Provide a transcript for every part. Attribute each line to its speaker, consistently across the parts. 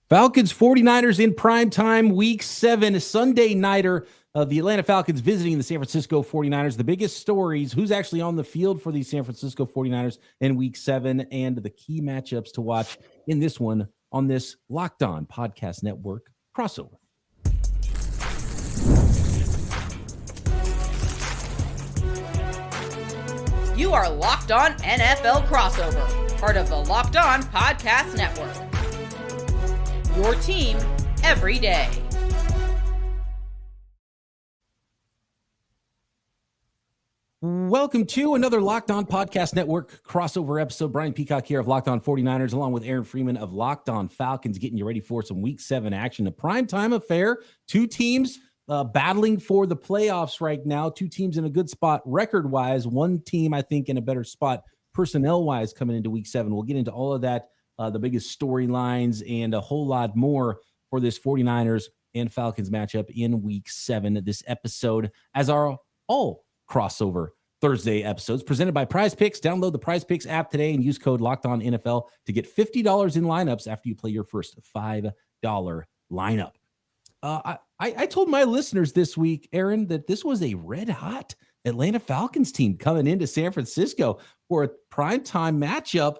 Speaker 1: Falcons 49ers in primetime week 7, Sunday nighter. The Atlanta Falcons visiting the San Francisco 49ers. The biggest stories, who's actually on the field for the San Francisco 49ers in week 7, and the key matchups to watch in this one on this Locked On Podcast Network crossover.
Speaker 2: You are Locked On NFL Crossover, part of the Locked On Podcast Network. Your team every day.
Speaker 1: Welcome to another Locked On Podcast Network crossover episode. Brian Peacock here of Locked On 49ers, along with Aaron Freeman of Locked On Falcons, getting you ready for some Week 7 action. A primetime affair. Two teams battling for the playoffs right now. Two teams in a good spot record-wise. One team, I think, in a better spot personnel-wise coming into Week 7. We'll get into all of that, the biggest storylines, and a whole lot more for this 49ers and Falcons matchup in Week 7. This episode, as our all crossover Thursday episodes, presented by Prize Picks. Download the Prize Picks app today and use code LOCKEDONNFL to get $50 in lineups after you play your first $5 lineup. I told my listeners this week, Aaron, that this was a red-hot Atlanta Falcons team coming into San Francisco for a primetime matchup.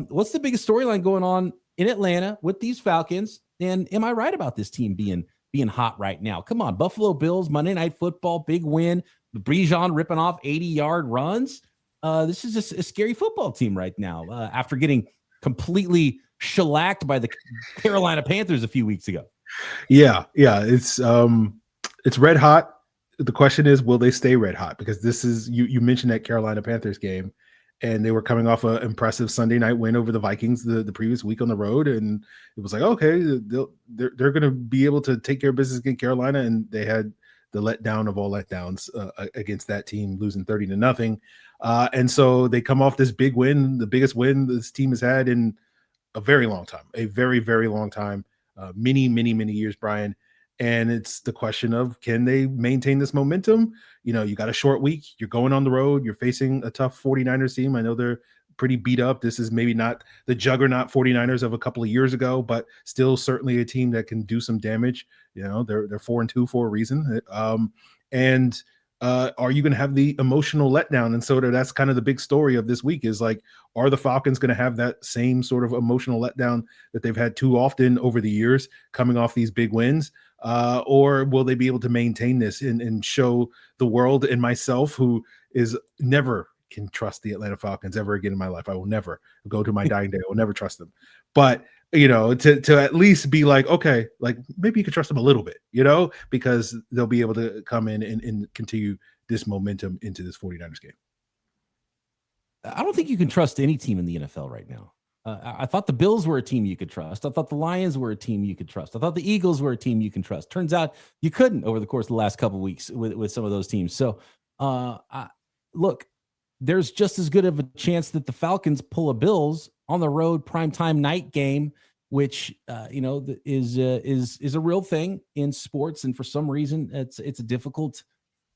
Speaker 1: What's the biggest storyline going on in Atlanta with these Falcons? And am I right about this team being hot right now? Come on, Buffalo Bills, Monday Night Football, big win. Bijan ripping off 80-yard runs. This is a scary football team right now after getting completely shellacked by the Carolina Panthers a few weeks ago.
Speaker 3: Yeah. It's red hot. The question is, will they stay red hot? Because this is, you mentioned that Carolina Panthers game, and they were coming off an impressive Sunday night win over the Vikings the previous week on the road. And it was like, okay, they're going to be able to take care of business against Carolina. And they had the letdown of all letdowns against that team, losing 30-0. And so they come off this big win, the biggest win this team has had in a very long time, a very, very long time, many years, Brian. And it's the question of, can they maintain this momentum? You know, you got a short week, you're going on the road, you're facing a tough 49ers team. I know they're pretty beat up. This is maybe not the juggernaut 49ers of a couple of years ago, but still certainly a team that can do some damage. You know, they're 4-2 for a reason. Are you going to have the emotional letdown? And so that's kind of the big story of this week is like, are the Falcons going to have that same sort of emotional letdown that they've had too often over the years coming off these big wins? Or will they be able to maintain this and show the world and myself, who is never can trust the Atlanta Falcons ever again in my life? I will never go to my dying day. I will never trust them. But, you know, to at least be like, okay, like maybe you can trust them a little bit, you know, because they'll be able to come in and continue this momentum into this 49ers game.
Speaker 1: I don't think you can trust any team in the NFL right now. I thought the Bills were a team you could trust. I thought the Lions were a team you could trust. I thought the Eagles were a team you can trust. Turns out you couldn't over the course of the last couple of weeks with some of those teams. So, look, there's just as good of a chance that the Falcons pull a Bills on the road primetime night game, which is a real thing in sports. And for some reason, it's a difficult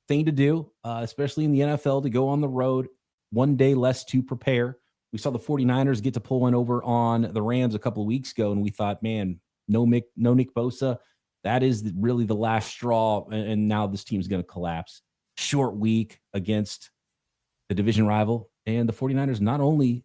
Speaker 1: thing to do, especially in the NFL, to go on the road one day less to prepare. We saw the 49ers get to pull one over on the Rams a couple of weeks ago, and we thought, man, no Nick Bosa. That is really the last straw, and now this team's going to collapse. Short week against the division rival, and the 49ers not only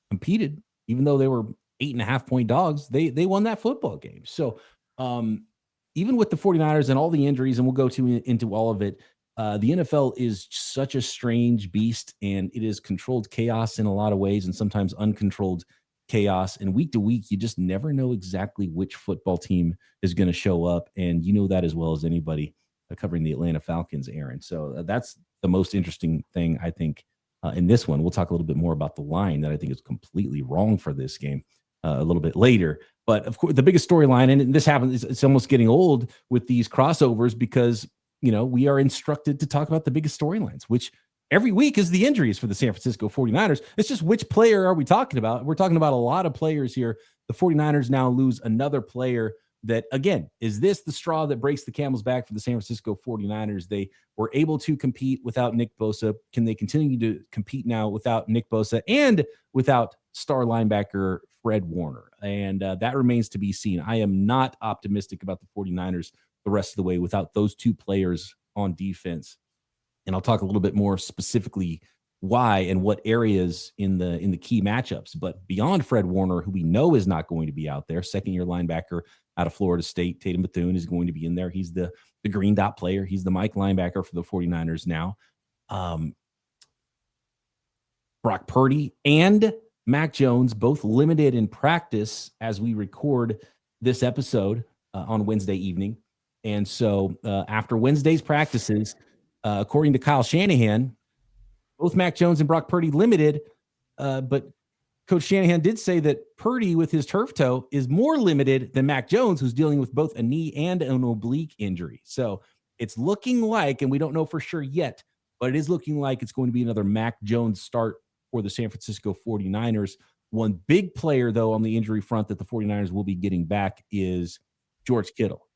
Speaker 1: competed, even though they were 8.5-point dogs, they won that football game. So even with the 49ers and all the injuries, and we'll go into all of it, the NFL is such a strange beast, and it is controlled chaos in a lot of ways, and sometimes uncontrolled chaos. And week to week, you just never know exactly which football team is going to show up. And you know that as well as anybody covering the Atlanta Falcons, Aaron. So that's the most interesting thing, I think, in this one. We'll talk a little bit more about the line that I think is completely wrong for this game a little bit later. But of course, the biggest storyline, and this happens, it's almost getting old with these crossovers, because we are instructed to talk about the biggest storylines, which every week is the injuries for the San Francisco 49ers. It's just, which player are we talking about? We're talking about a lot of players here. The 49ers now lose another player that, again, is this the straw that breaks the camel's back for the San Francisco 49ers? They were able to compete without Nick Bosa. Can they continue to compete now without Nick Bosa and without star linebacker Fred Warner. And that remains to be seen. I am not optimistic about the 49ers the rest of the way without those two players on defense. And I'll talk a little bit more specifically why and what areas in the key matchups. But beyond Fred Warner, who we know is not going to be out there, second-year linebacker out of Florida State, Tatum Bethune is going to be in there. He's the green dot player. He's the Mike linebacker for the 49ers now. Brock Purdy and Mac Jones, both limited in practice as we record this episode on Wednesday evening. And so after Wednesday's practices, according to Kyle Shanahan, both Mac Jones and Brock Purdy limited, but Coach Shanahan did say that Purdy with his turf toe is more limited than Mac Jones, who's dealing with both a knee and an oblique injury. So it's looking like, and we don't know for sure yet, but it is looking like it's going to be another Mac Jones start for the San Francisco 49ers. One big player, though, on the injury front that the 49ers will be getting back is George Kittle.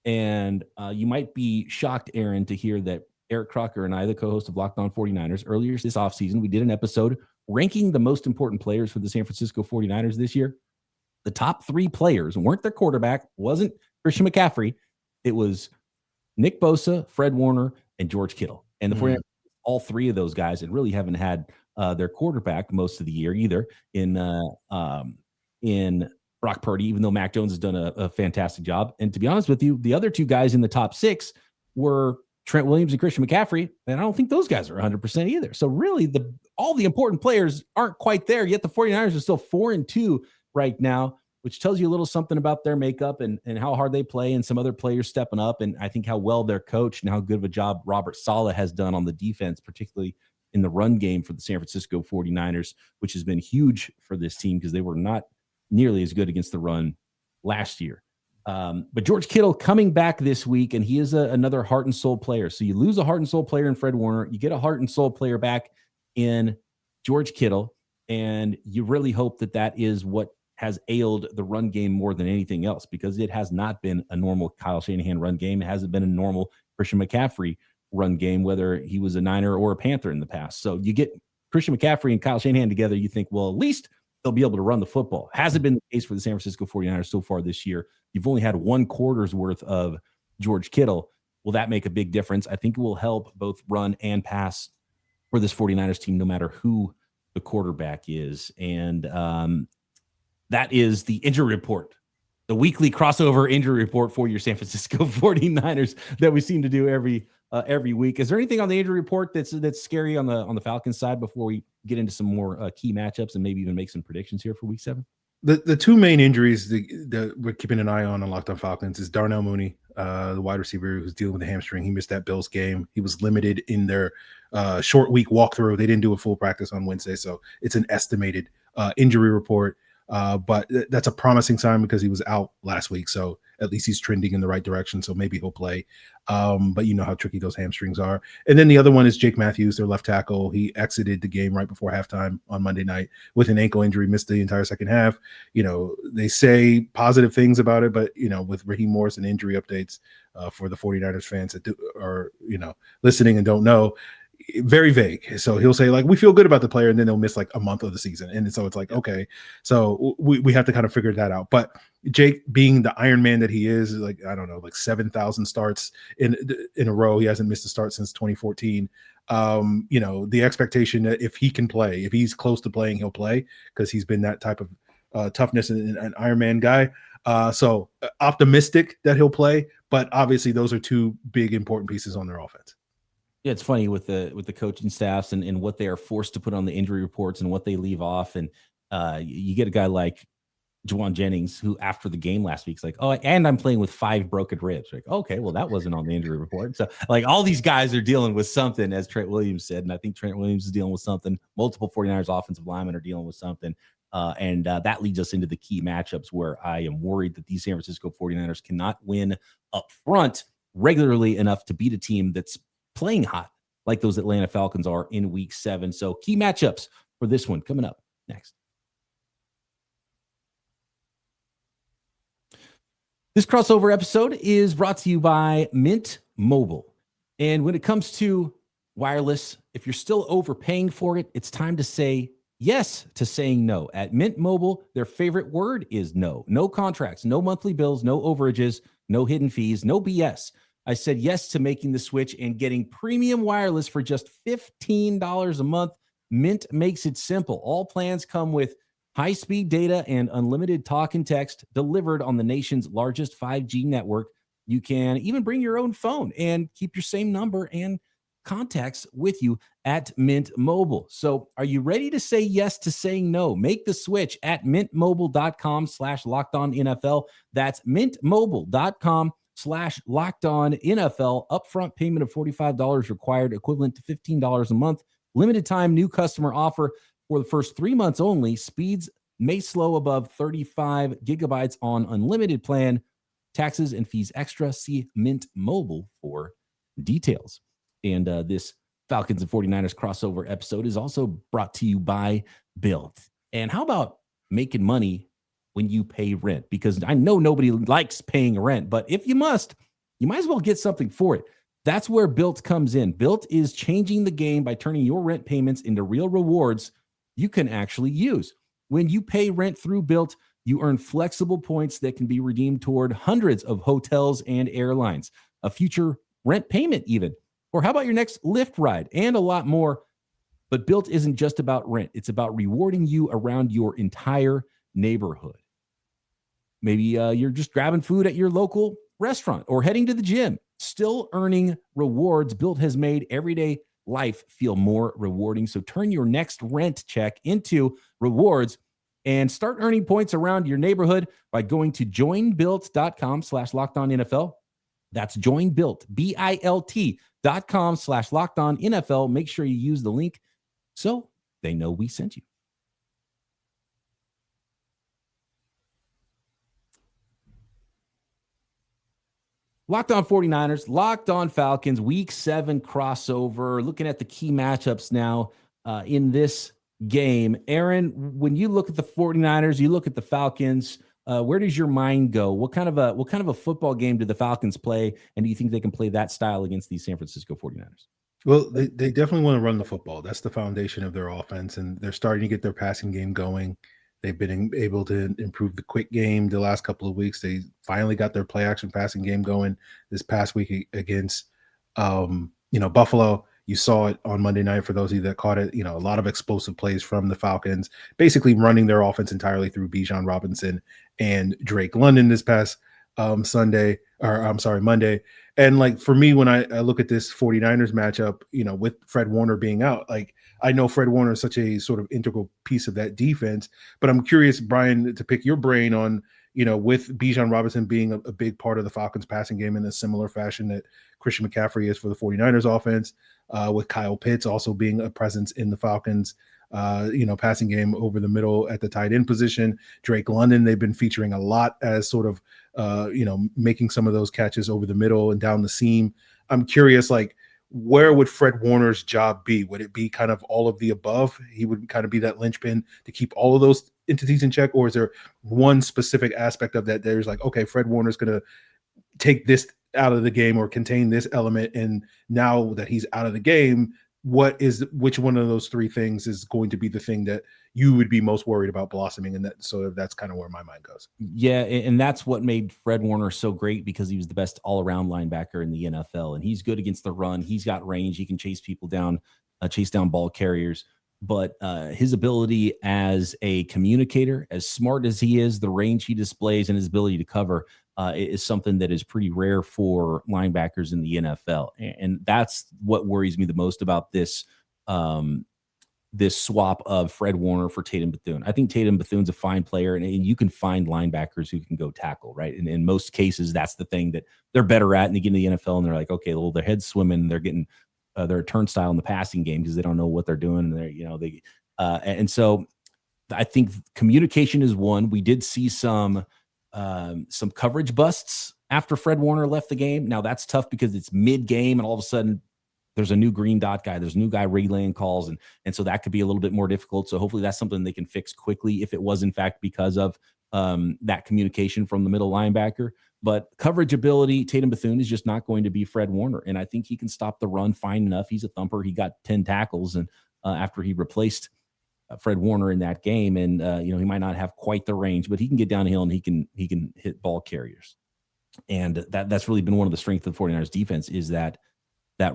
Speaker 1: And you might be shocked, Aaron, to hear that Eric Crocker and I, the co-host of Locked On 49ers, earlier this offseason, we did an episode ranking the most important players for the San Francisco 49ers this year. The top three players weren't their quarterback, wasn't Christian McCaffrey. It was Nick Bosa, Fred Warner, and George Kittle. And the 49ers, all three of those guys, and really haven't had their quarterback most of the year either in Brock Purdy, even though Mac Jones has done a fantastic job. And to be honest with you, the other two guys in the top six were Trent Williams and Christian McCaffrey, and I don't think those guys are 100% either. So really, all the important players aren't quite there, yet the 49ers are still 4-2 right now, which tells you a little something about their makeup and how hard they play and some other players stepping up, and I think how well they're coached and how good of a job Robert Saleh has done on the defense, particularly in the run game for the San Francisco 49ers, which has been huge for this team because they were not nearly as good against the run last year. But George Kittle coming back this week, and he is another heart and soul player. So you lose a heart and soul player in Fred Warner, you get a heart and soul player back in George Kittle, and you really hope that is what has ailed the run game more than anything else, because it has not been a normal Kyle Shanahan run game. It hasn't been a normal Christian McCaffrey run game, whether he was a Niner or a Panther in the past. So you get Christian McCaffrey and Kyle Shanahan together, you think, well, at least they'll be able to run the football. Hasn't been the case for the San Francisco 49ers so far this year. You've only had one quarter's worth of George Kittle. Will that make a big difference? I think it will help both run and pass for this 49ers team, no matter who the quarterback is. And that is the injury report, the weekly crossover injury report for your San Francisco 49ers that we seem to do every week. Is there anything on the injury report that's scary on the Falcons side before we get into some more key matchups and maybe even make some predictions here for week 7?
Speaker 3: The two main injuries that we're keeping an eye on Locked On Falcons is Darnell Mooney, the wide receiver who's dealing with a hamstring. He missed that Bills game. He was limited in their short week walkthrough. They didn't do a full practice on Wednesday, so it's an estimated injury report. But that's a promising sign because he was out last week. So at least he's trending in the right direction. So maybe he'll play. But you know how tricky those hamstrings are. And then the other one is Jake Matthews, their left tackle. He exited the game right before halftime on Monday night with an ankle injury, missed the entire second half. You know, they say positive things about it, but, you know, with Raheem Morrison injury updates for the 49ers fans that are, you know, listening and don't know, very vague. So he'll say like, we feel good about the player, and then they'll miss like a month of the season. And so it's like, okay, so we have to kind of figure that out. But Jake, being the Iron Man that he is, like, I don't know, like 7,000 starts in a row. He hasn't missed a start since 2014. You know, the expectation that if he can play, if he's close to playing, he'll play, because he's been that type of toughness and an Iron Man guy. So optimistic that he'll play, but obviously those are two big important pieces on their offense.
Speaker 1: Yeah, it's funny with the coaching staffs and what they are forced to put on the injury reports and what they leave off. And you get a guy like Juwan Jennings, who after the game last week is like, oh, and I'm playing with 5 broken ribs. Like, okay, well, that wasn't on the injury report. So like all these guys are dealing with something, as Trent Williams said. And I think Trent Williams is dealing with something. Multiple 49ers offensive linemen are dealing with something. And that leads us into the key matchups where I am worried that these San Francisco 49ers cannot win up front regularly enough to beat a team that's playing hot like those Atlanta Falcons are in week 7. So key matchups for this one coming up next. This crossover episode is brought to you by Mint Mobile. And when it comes to wireless, if you're still overpaying for it, it's time to say yes to saying no. At Mint Mobile, their favorite word is no. No contracts, no monthly bills, no overages, no hidden fees, no BS. I said yes to making the switch and getting premium wireless for just $15 a month. Mint makes it simple. All plans come with high-speed data and unlimited talk and text delivered on the nation's largest 5G network. You can even bring your own phone and keep your same number and contacts with you at Mint Mobile. So are you ready to say yes to saying no? Make the switch at mintmobile.com/LockedOnNFL. That's mintmobile.com/LockedOnNFL. Upfront payment of $45 required, equivalent to $15 a month. Limited time new customer offer for the first 3 months only. Speeds may slow above 35 gigabytes on unlimited plan. Taxes and fees extra. See Mint Mobile for details. And this Falcons and 49ers crossover episode is also brought to you by Built. And how about making money when you pay rent? Because I know nobody likes paying rent, but if you must, you might as well get something for it. That's where Built comes in. Built is changing the game by turning your rent payments into real rewards you can actually use. When you pay rent through Built, you earn flexible points that can be redeemed toward hundreds of hotels and airlines, a future rent payment even. Or how about your next Lyft ride and a lot more? But Built isn't just about rent. It's about rewarding you around your entire neighborhood. Maybe you're just grabbing food at your local restaurant or heading to the gym, still earning rewards. Built has made everyday life feel more rewarding. So turn your next rent check into rewards and start earning points around your neighborhood by going to joinbuilt.com/LockedOnNFL. That's joinbuilt, BILT.com/LockedOnNFL. Make sure you use the link so they know we sent you. Locked On 49ers, Locked On Falcons, Week 7 crossover. Looking at the key matchups now in this game. Aaron, when you look at the 49ers, you look at the Falcons, where does your mind go? What kind of a football game do the Falcons play, and do you think they can play that style against these San Francisco 49ers?
Speaker 3: Well, they definitely want to run the football. That's the foundation of their offense, and they're starting to get their passing game going. They've been able to improve the quick game the last couple of weeks. They finally got their play action passing game going this past week against Buffalo. You saw it on Monday night for those of you that caught it. A lot of explosive plays from the Falcons, basically running their offense entirely through Bijan Robinson and Drake London this past Monday. And for me, when I look at this 49ers matchup, with Fred Warner being out, I know Fred Warner is such a sort of integral piece of that defense, but I'm curious, Brian, to pick your brain on, with Bijan Robinson being a big part of the Falcons passing game in a similar fashion that Christian McCaffrey is for the 49ers offense, with Kyle Pitts also being a presence in the Falcons, passing game over the middle at the tight end position. Drake London, they've been featuring a lot as sort of, making some of those catches over the middle and down the seam. I'm curious, where would Fred Warner's job be? Would it be kind of all of the above? He would kind of be that linchpin to keep all of those entities in check? Or is there one specific aspect of that there's okay, Fred Warner's going to take this out of the game or contain this element, and now that he's out of the game, which one of those three things is going to be the thing that you would be most worried about blossoming? And that's kind of where my mind goes.
Speaker 1: Yeah, and that's what made Fred Warner so great, because he was the best all-around linebacker in the NFL, and he's good against the run. He's got range. He can chase people down, chase down ball carriers. But his ability as a communicator, as smart as he is, the range he displays and his ability to cover is something that is pretty rare for linebackers in the NFL. And that's what worries me the most about this this swap of Fred Warner for Tatum Bethune. I think Tatum Bethune's a fine player, and you can find linebackers who can go tackle, right? And in most cases, that's the thing that they're better at. And they get into the NFL and they're like, okay, well, their head's swimming. They're getting their turnstile in the passing game because they don't know what they're doing. And and so I think communication is one. We did see some coverage busts after Fred Warner left the game. Now that's tough because it's mid-game and all of a sudden there's a new green dot guy. There's a new guy relaying calls. And so that could be a little bit more difficult. So hopefully that's something they can fix quickly if it was in fact because of that communication from the middle linebacker. But coverage ability, Tatum Bethune is just not going to be Fred Warner. And I think he can stop the run fine enough. He's a thumper. He got 10 tackles and after he replaced Fred Warner in that game. And, he might not have quite the range, but he can get downhill and he can hit ball carriers. And that's really been one of the strengths of the 49ers defense is that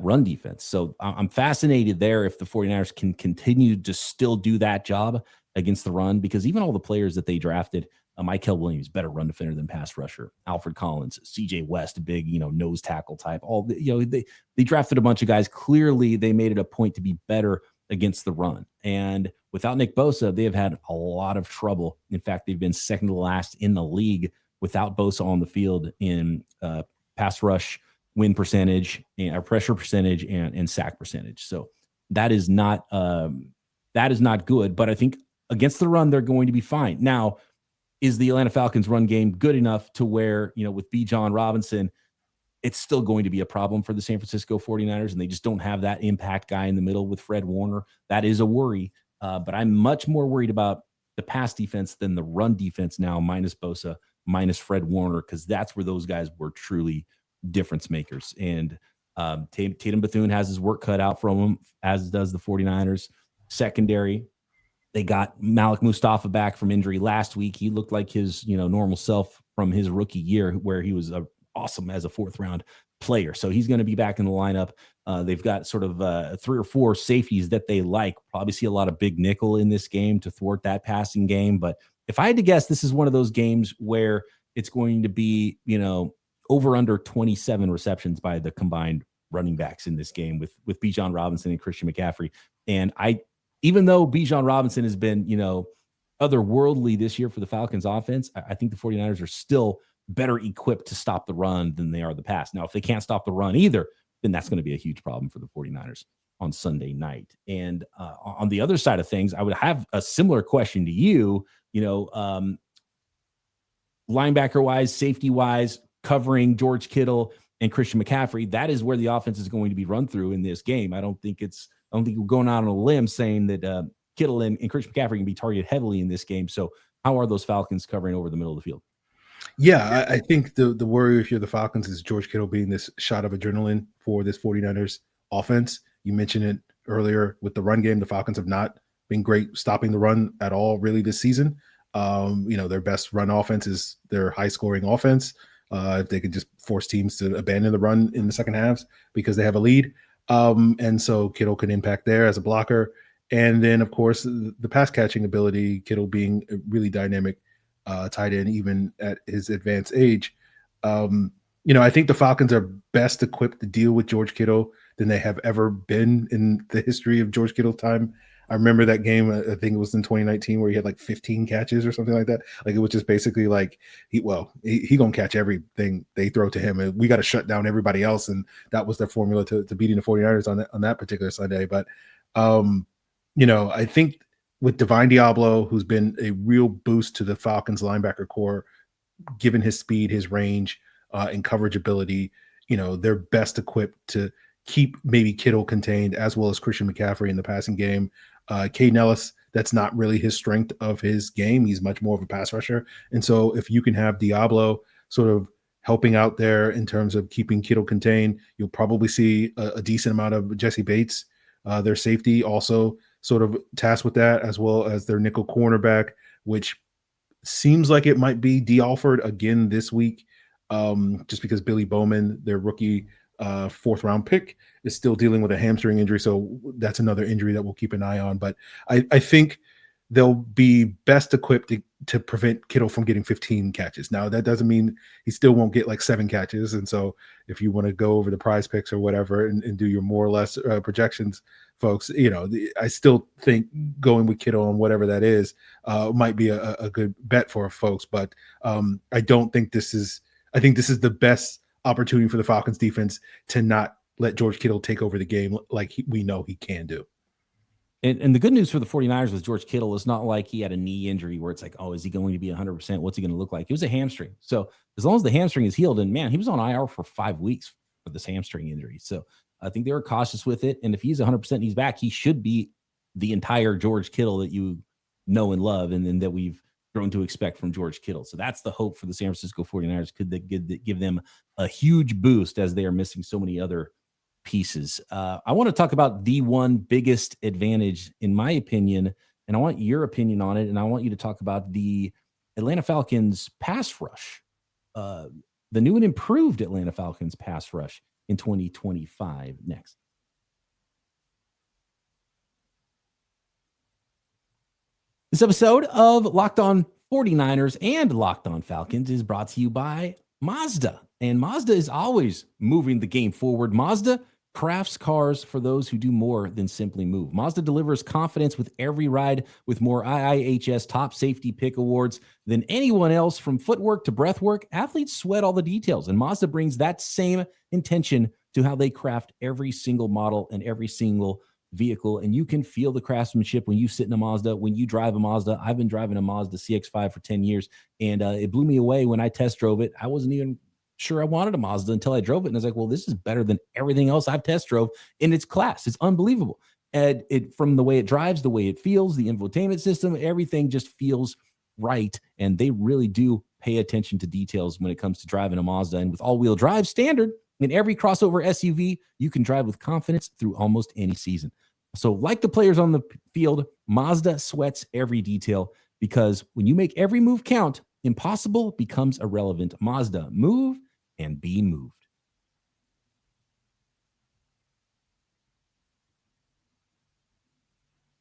Speaker 1: run defense. So I'm fascinated there if the 49ers can continue to still do that job against the run, because even all the players that they drafted, Michael Williams, better run defender than pass rusher. Alfred Collins, CJ West, big, nose tackle type. All the, they drafted a bunch of guys. Clearly, they made it a point to be better against the run. And without Nick Bosa, they have had a lot of trouble. In fact, they've been second to last in the league without Bosa on the field in pass rush win percentage, and pressure percentage, and sack percentage. So that is not good. But I think against the run, they're going to be fine. Now, is the Atlanta Falcons run game good enough to where, with Bijan Robinson, it's still going to be a problem for the San Francisco 49ers, and they just don't have that impact guy in the middle with Fred Warner? That is a worry. But I'm much more worried about the pass defense than the run defense now, minus Bosa, minus Fred Warner, because that's where those guys were truly difference makers. And Tatum Bethune has his work cut out from him, as does the 49ers secondary. They got Malik Mustafa back from injury last week. He looked like his, normal self from his rookie year, where he was awesome as a 4th round player. So he's going to be back in the lineup. They've got sort of 3 or 4 safeties that they like. Probably see a lot of big nickel in this game to thwart that passing game. But if I had to guess, this is one of those games where it's going to be, over under 27 receptions by the combined running backs in this game with Bijan Robinson and Christian McCaffrey. And even though Bijan Robinson has been, otherworldly this year for the Falcons offense, I think the 49ers are still better equipped to stop the run than they are the pass. Now, if they can't stop the run either, then that's going to be a huge problem for the 49ers on Sunday night. And on the other side of things, I would have a similar question to you, linebacker wise, safety wise, covering George Kittle and Christian McCaffrey. That is where the offense is going to be run through in this game. I don't think we're going out on a limb saying that Kittle and Christian McCaffrey can be targeted heavily in this game. So how are those Falcons covering over the middle of the field?
Speaker 3: Yeah, I think the worry if you're the Falcons is George Kittle being this shot of adrenaline for this 49ers offense. You mentioned it earlier with the run game. The Falcons have not been great stopping the run at all really this season. Their best run offense is their high-scoring offense. If they could just force teams to abandon the run in the second halves because they have a lead. And so Kittle can impact there as a blocker. And then, of course, the pass catching ability, Kittle being a really dynamic tight end, even at his advanced age. I think the Falcons are best equipped to deal with George Kittle than they have ever been in the history of George Kittle time. I remember that game, I think it was in 2019, where he had like 15 catches or something like that. Like, it was just basically like, he gonna catch everything they throw to him, and we got to shut down everybody else. And that was their formula to beating the 49ers on that particular Sunday. But, I think with Divine Diablo, who's been a real boost to the Falcons linebacker core, given his speed, his range, and coverage ability, they're best equipped to keep maybe Kittle contained, as well as Christian McCaffrey in the passing game. Caden Ellis, that's not really his strength of his game. He's much more of a pass rusher. And so if you can have Diablo sort of helping out there in terms of keeping Kittle contained, you'll probably see a decent amount of Jesse Bates, their safety, also sort of tasked with that, as well as their nickel cornerback, which seems like it might be D. Alford again this week, just because Billy Bowman, their rookie 4th round pick, is still dealing with a hamstring injury. So that's another injury that we'll keep an eye on. But I think they'll be best equipped to prevent Kittle from getting 15 catches. Now, that doesn't mean he still won't get like 7 catches. And so if you want to go over the prize picks or whatever and do your more or less projections, folks, I still think going with Kittle on whatever that is might be a good bet for folks. But I don't think I think this is the best opportunity for the Falcons defense to not let George Kittle take over the game like we know he can do.
Speaker 1: And the good news for the 49ers with George Kittle is not like he had a knee injury where it's like, oh, is he going to be 100%? What's he going to look like? It was a hamstring. So as long as the hamstring is healed, and man, he was on IR for 5 weeks for this hamstring injury. So I think they were cautious with it. And if he's 100% he's back, he should be the entire George Kittle that you know and love, and then that we've grown to expect from George Kittle. So that's the hope for the San Francisco 49ers. Could they give them a huge boost as they are missing so many other pieces? I want to talk about the one biggest advantage, in my opinion, and I want your opinion on it, and I want you to talk about the Atlanta Falcons pass rush, the new and improved Atlanta Falcons pass rush in 2025 next. This episode of Locked On 49ers and Locked On Falcons is brought to you by Mazda. And Mazda is always moving the game forward. Mazda crafts cars for those who do more than simply move. Mazda delivers confidence with every ride with more IIHS top safety pick awards than anyone else. From footwork to breathwork, athletes sweat all the details. And Mazda brings that same intention to how they craft every single model and every single vehicle, and you can feel the craftsmanship when you sit in a Mazda, when you drive a Mazda. I've been driving a Mazda CX-5 for 10 years, and it blew me away when I test drove it. I wasn't even sure I wanted a Mazda until I drove it, and I was like, well, this is better than everything else I've test drove in its class. It's unbelievable. And it, from the way it drives, the way it feels, the infotainment system, everything just feels right, and they really do pay attention to details when it comes to driving a Mazda. And with all-wheel drive standard in every crossover SUV, you can drive with confidence through almost any season. So like the players on the field, Mazda sweats every detail, because when you make every move count, impossible becomes irrelevant. Mazda, move and be moved.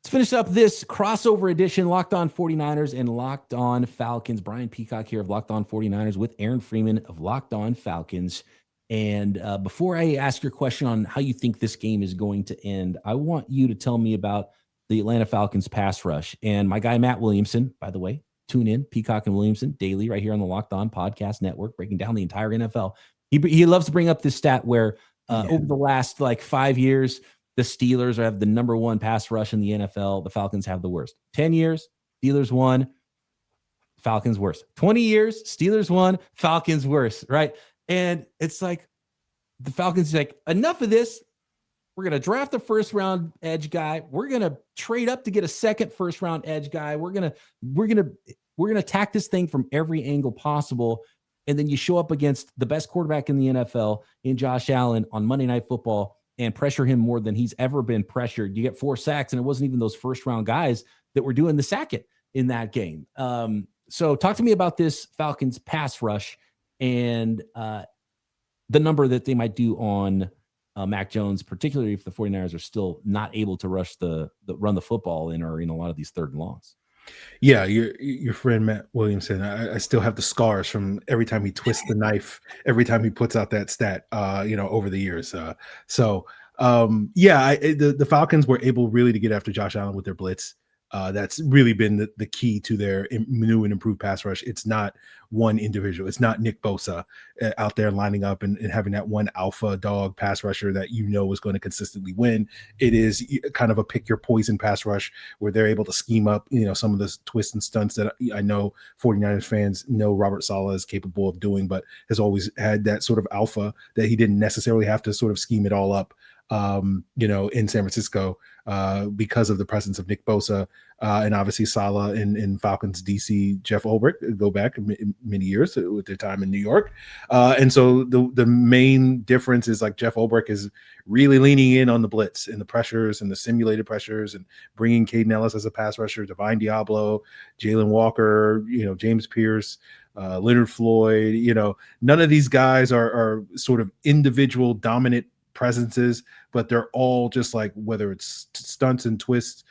Speaker 1: Let's finish up this crossover edition, Locked On 49ers and Locked On Falcons. Brian Peacock here of Locked On 49ers with Aaron Freeman of Locked On Falcons. And before I ask your question on how you think this game is going to end, I want you to tell me about the Atlanta Falcons pass rush. And my guy, Matt Williamson, by the way, tune in, Peacock and Williamson, daily right here on the Locked On Podcast Network, breaking down the entire NFL. He loves to bring up this stat where over the last 5 years, the Steelers have the number one pass rush in the NFL. The Falcons have the worst. 10 years, Steelers won, Falcons worse. 20 years, Steelers won, Falcons worse, right? And it's like the Falcons like, enough of this. We're going to draft a first round edge guy. We're going to trade up to get a second first round edge guy. We're going to attack this thing from every angle possible. And then you show up against the best quarterback in the NFL in Josh Allen on Monday Night Football and pressure him more than he's ever been pressured. You get 4 sacks, and it wasn't even those first round guys that were doing the sacking in that game. So talk to me about this Falcons pass rush and the number that they might do on Mac Jones, particularly if the 49ers are still not able to run the football and are in a lot of these third and longs.
Speaker 3: Yeah, your friend Matt Williamson, I still have the scars from every time he twists the knife, every time he puts out that stat, over the years. The Falcons were able really to get after Josh Allen with their blitz. That's really been the key to their new and improved pass rush. It's not one individual. It's not Nick Bosa out there lining up and having that one alpha dog pass rusher that is going to consistently win. It is kind of a pick your poison pass rush where they're able to scheme up, some of the twists and stunts that I know 49ers fans know Robert Saleh is capable of doing, but has always had that sort of alpha that he didn't necessarily have to sort of scheme it all up. In San Francisco, because of the presence of Nick Bosa, and obviously Saleh in Falcons DC, Jeff Ulbrich go back many years with their time in New York. And so the main difference is like Jeff Ulbrich is really leaning in on the blitz and the pressures and the simulated pressures and bringing Caden Ellis as a pass rusher, Divine Diablo, Jalen Walker, James Pierce, Leonard Floyd, none of these guys are sort of individual dominant presences, but they're all just like, whether it's stunts and twists,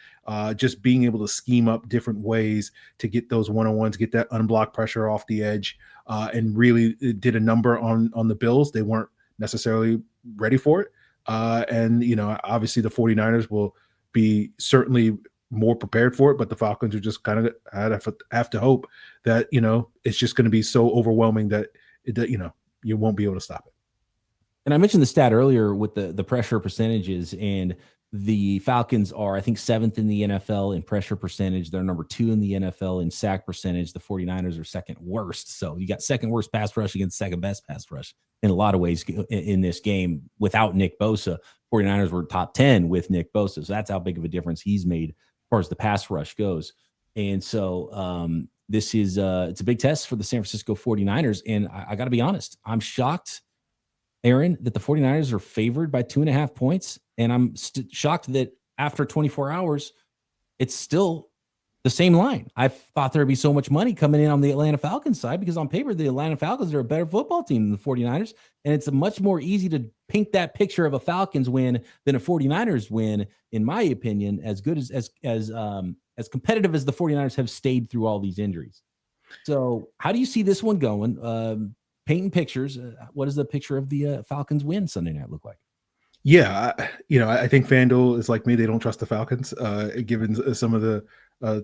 Speaker 3: just being able to scheme up different ways to get those one-on-ones, get that unblocked pressure off the edge, and really did a number on the Bills. They weren't necessarily ready for it. Obviously the 49ers will be certainly more prepared for it, but the Falcons are just kind of have to hope that, it's just going to be so overwhelming that you won't be able to stop it.
Speaker 1: And I mentioned the stat earlier with the pressure percentages, and the Falcons are, I think, 7th in the NFL in pressure percentage. They're number 2 in the NFL in sack percentage. The 49ers are second worst. So you got second worst pass rush against second best pass rush in a lot of ways in this game. Without Nick Bosa, 49ers were top 10 with Nick Bosa. So that's how big of a difference he's made as far as the pass rush goes. And so this is it's a big test for the San Francisco 49ers. And I got to be honest, I'm shocked, Aaron, that the 49ers are favored by 2.5 points. And I'm shocked that after 24 hours, it's still the same line. I thought there'd be so much money coming in on the Atlanta Falcons side because on paper, the Atlanta Falcons are a better football team than the 49ers. And it's much more easy to paint that picture of a Falcons win than a 49ers win, in my opinion, as good as competitive as the 49ers have stayed through all these injuries. So how do you see this one going? Painting pictures. What does the picture of the Falcons win Sunday night look like?
Speaker 3: Yeah, I think FanDuel is like me. They don't trust the Falcons, given some of the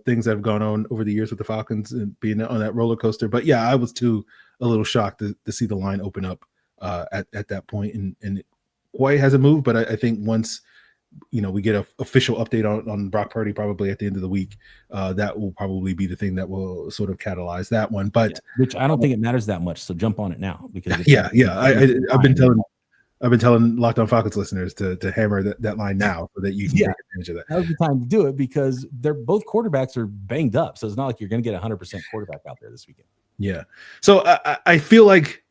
Speaker 3: things that have gone on over the years with the Falcons and being on that roller coaster. But yeah, I was too a little shocked to see the line open up at that point, and it quite hasn't moved. But I think once we get an official update on Brock Purdy probably at the end of the week, that will probably be the thing that will sort of catalyze that one. But
Speaker 1: which I don't think it matters that much. So jump on it now because
Speaker 3: I've been telling Locked On Falcons listeners to hammer that line now so that you can take advantage of that.
Speaker 1: That was the time to do it because they're both quarterbacks are banged up. So it's not like you're going to get 100% quarterback out there this weekend.
Speaker 3: Yeah. So I feel like,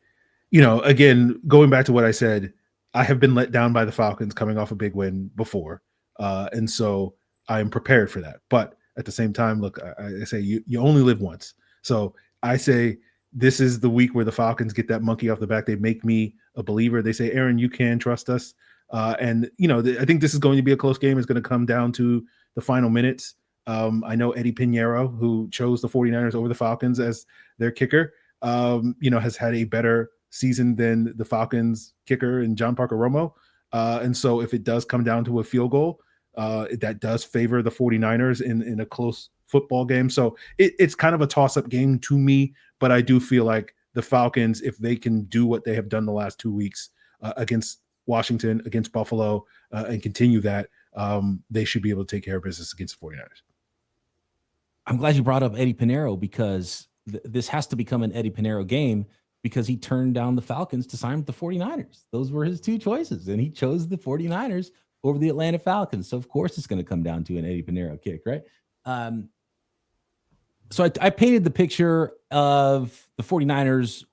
Speaker 3: again, going back to what I said, I have been let down by the Falcons coming off a big win before. And so I am prepared for that. But at the same time, look, I say you only live once. So I say this is the week where the Falcons get that monkey off the back. They make me a believer. They say, Aaron, you can trust us. And I think this is going to be a close game. It's going to come down to the final minutes. I know Eddie Pinheiro, who chose the 49ers over the Falcons as their kicker, has had a better season than the Falcons kicker and John Parker Romo. And so if it does come down to a field goal, that does favor the 49ers in a close football game. So it's kind of a toss-up game to me, but I do feel like the Falcons, if they can do what they have done the last 2 weeks against Washington, against Buffalo, and continue that, they should be able to take care of business against the 49ers.
Speaker 1: I'm glad you brought up Eddie Pinheiro because this has to become an Eddie Pinheiro game because he turned down the Falcons to sign with the 49ers. Those were his two choices, and he chose the 49ers over the Atlanta Falcons. So, of course, it's going to come down to an Eddie Pinheiro kick, right? So I painted the picture of the 49ers,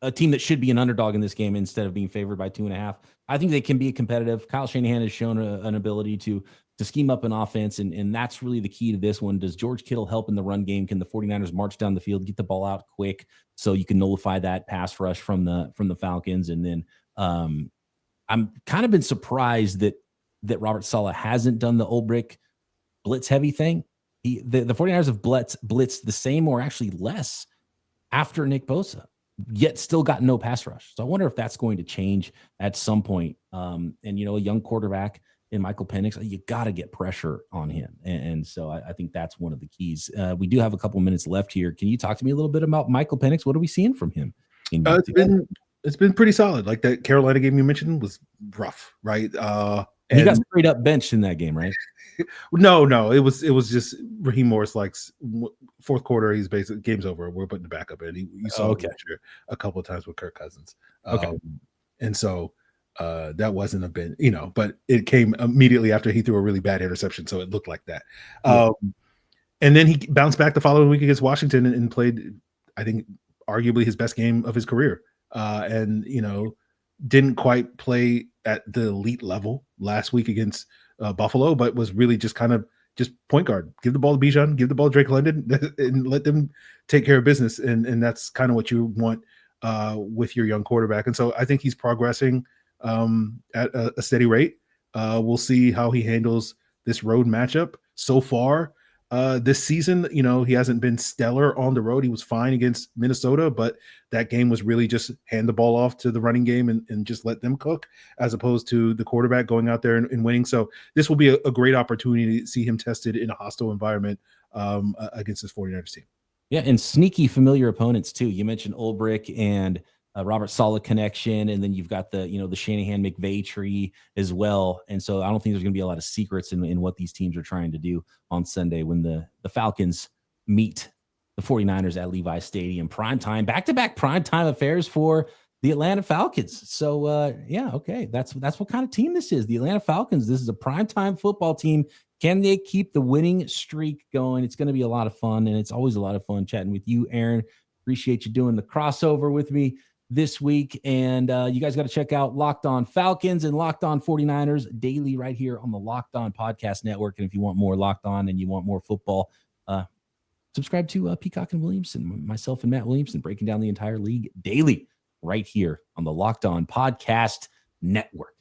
Speaker 1: a team that should be an underdog in this game instead of being favored by 2.5. I think they can be competitive. Kyle Shanahan has shown an ability to scheme up an offense, and that's really the key to this one. Does George Kittle help in the run game? Can the 49ers march down the field, get the ball out quick so you can nullify that pass rush from the Falcons? And then I'm kind of been surprised that Robert Saleh hasn't done the Ulbrich blitz heavy thing. The 49ers have blitzed the same or actually less after Nick Bosa, yet still got no pass rush. So I wonder if that's going to change at some point. And a young quarterback in Michael Penix, you got to get pressure on him. And so I think that's one of the keys. We do have a couple minutes left here. Can you talk to me a little bit about Michael Penix? What are we seeing from him?
Speaker 3: It's been pretty solid. Like that Carolina game you mentioned was rough, right?
Speaker 1: He got straight up benched in that game, right?
Speaker 3: No. It was just Raheem Morris. Like fourth quarter, he's basically game's over. We're putting the backup in. You saw a couple of times with Kirk Cousins. And so that wasn't a bench, but it came immediately after he threw a really bad interception, so it looked like that. And then he bounced back the following week against Washington and played, I think, arguably his best game of his career. And didn't quite play at the elite level last week against Buffalo, but was really just kind of just point guard. Give the ball to Bijan, give the ball to Drake London, and let them take care of business. And that's kind of what you want with your young quarterback. And so I think he's progressing at a steady rate. We'll see how he handles this road matchup. So far this season, he hasn't been stellar on the road. He was fine against Minnesota, but that game was really just hand the ball off to the running game and just let them cook, as opposed to the quarterback going out there and winning. So this will be a great opportunity to see him tested in a hostile environment against this 49ers team.
Speaker 1: Yeah, and sneaky familiar opponents too. You mentioned Ulbrich and Robert Saleh connection, and then you've got the Shanahan McVay tree as well. And so I don't think there's going to be a lot of secrets in what these teams are trying to do on Sunday when the Falcons meet the 49ers at Levi Stadium. Primetime, back-to-back primetime affairs for the Atlanta Falcons. So okay, that's what kind of team this is. The Atlanta Falcons. This is a primetime football team. Can they keep the winning streak going? It's going to be a lot of fun, and it's always a lot of fun chatting with you, Aaron. Appreciate you doing the crossover with me this week. And you guys got to check out Locked On Falcons and Locked On 49ers daily right here on the Locked On Podcast Network. And if you want more Locked On and you want more football, subscribe to Peacock and Williamson, myself and Matt Williamson, breaking down the entire league daily right here on the Locked On Podcast Network.